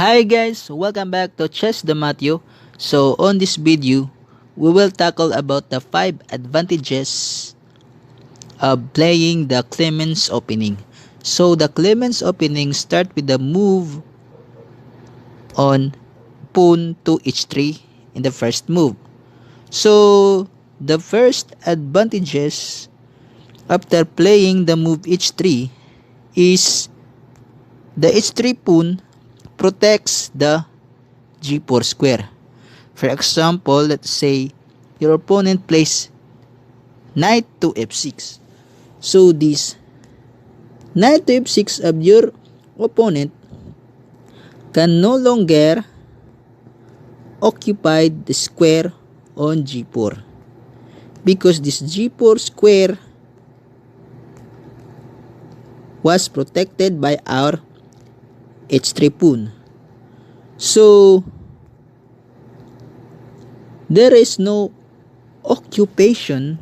Hi guys, welcome back to Chess the Matthew. So on this video, we will tackle about the 5 advantages of playing the Clemenz Opening. So the Clemenz Opening start with the move on pawn to h3 in the first move. So the first advantages after playing the move h3 is the h3 pawn protects the g4 square. For example, let's say your opponent plays knight to f6. So this knight to f6 of your opponent can no longer occupy the square on g4 because this g4 square was protected by our h3 pawn. So there is no occupation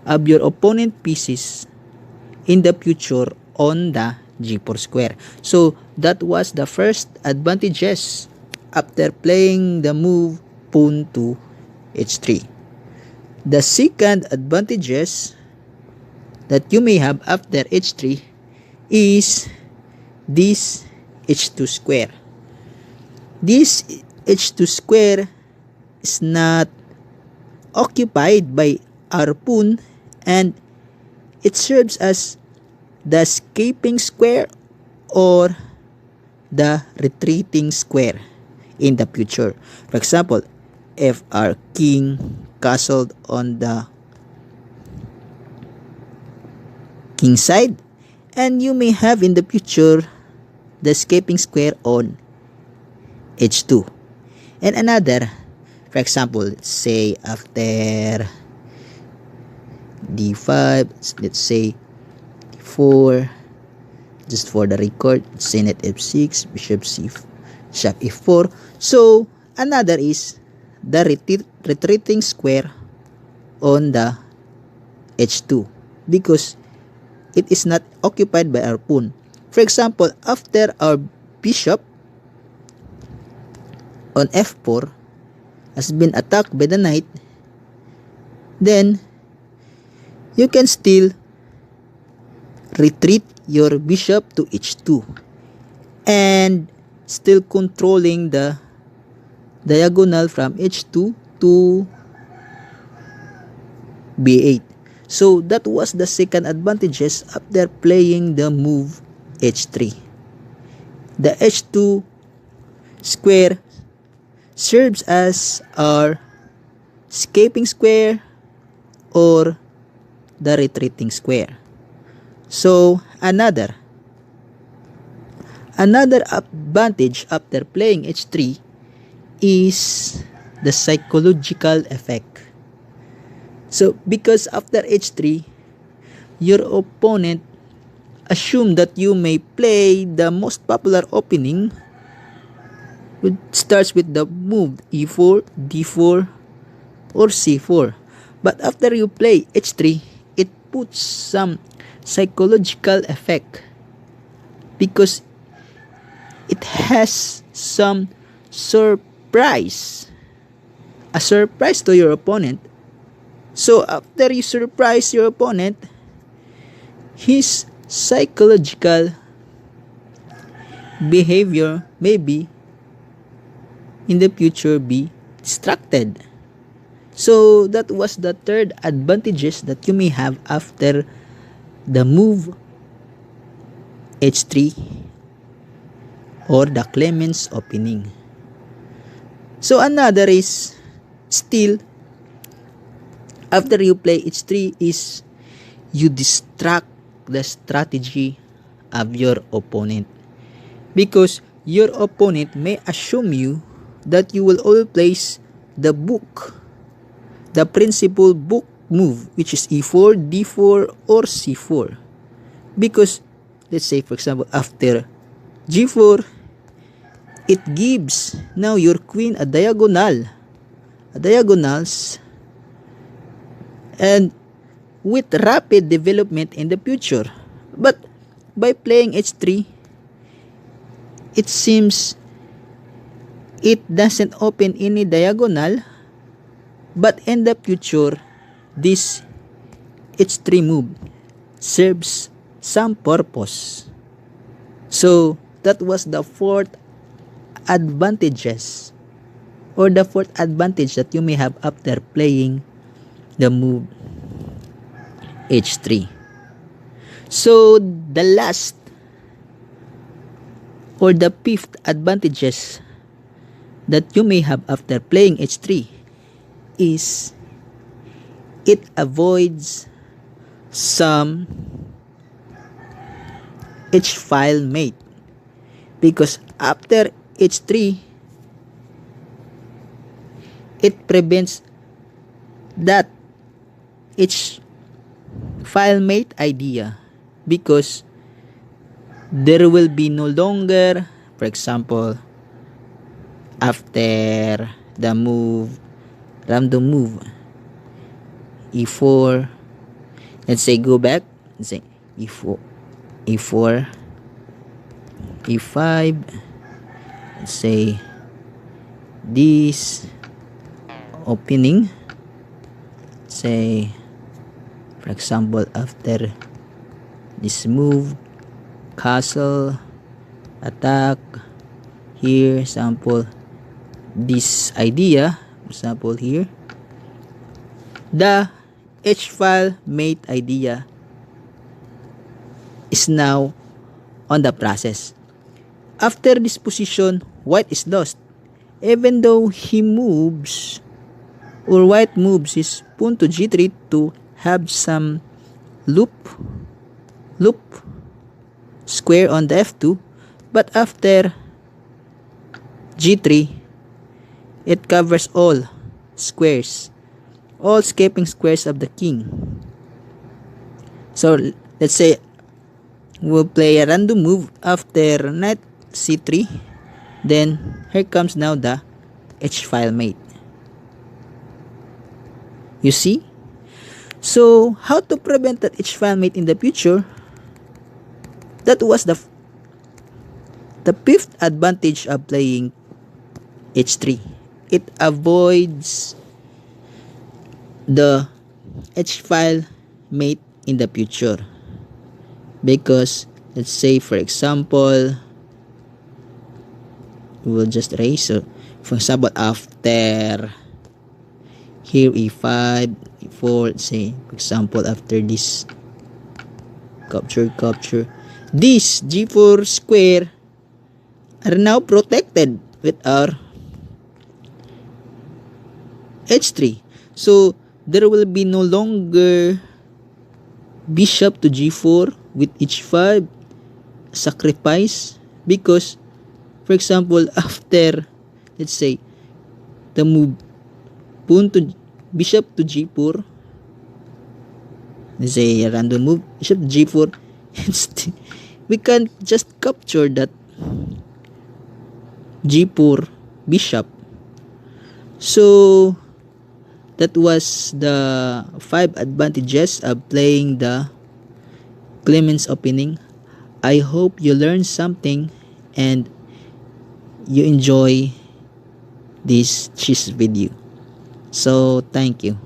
of your opponent pieces in the future on the g4 square. So that was the first advantages after playing the move pawn to h3. The second advantages that you may have after h3 is this h2 square. This h2 square is not occupied by our pawn and it serves as the escaping square or the retreating square in the future. For example, if our king castled on the king side, and you may have in the future the escaping square on h2. And another, for example, let's say after d5, let's say d4, just for the record, let's say knight f6, bishop f4. So another is the retreating square on the h2 because it is not occupied by our pawn. For example, after our bishop on f4 has been attacked by the knight, then you can still retreat your bishop to h2 and still controlling the diagonal from h2 to b8. So that was the second advantages after playing the move h3. The h2 square serves as our escaping square or the retreating square. So another advantage after playing h3 is the psychological effect. So because after h3, your opponent assume that you may play the most popular opening, which starts with the move e4, d4, or c4. But after you play h3, it puts some psychological effect because it has some surprise, a surprise to your opponent. So after you surprise your opponent, his psychological behavior maybe in the future be distracted. So that was the third advantages that you may have after the move h3 or the Clemenz Opening. So another is still after you play h3 is you distract the strategy of your opponent because your opponent may assume you that you will always place the principal book move, which is e4, d4, or c4. Because, let's say for example, after g4, it gives now your queen a diagonals, and with rapid development in the future. But by playing h3, it seems it doesn't open any diagonal, but in the future, this h3 move serves some purpose. So that was the fourth advantages, or the fourth advantage that you may have after playing the move h3. So the last, or the fifth advantages that you may have after playing h3 is it avoids some h-file mate, because after h3 it prevents that h-file mate idea, because there will be no longer, for example, after the move, random move e4, let's say go back, let's say e4, e5, let's say this opening, say for example after this move, castle, attack, here sample this idea, for example here, the h-file mate idea is now on the process. After this position, white is lost, even though he moves, or white moves his pawn to g3 to have some loop square on the f2, but after g3 it covers all squares, all escaping squares of the king. So let's say we'll play a random move after knight c3, then here comes now the h-file mate. You see? So how to prevent that h-file mate in the future? That was the fifth advantage of playing h3. It avoids the h-file mate in the future, because let's say for example we will just erase. So for example after here e5, e4, let's say for example after this capture, this g4 square are now protected with our h3. So there will be no longer bishop to g4 with h5 sacrifice, because for example after let's say the move pawn to bishop to g4, let's say a random move bishop to g4, we can just capture that g4 bishop. So that was the 5 advantages of playing the Clemenz Opening. I hope you learned something and you enjoy this chess video. So thank you.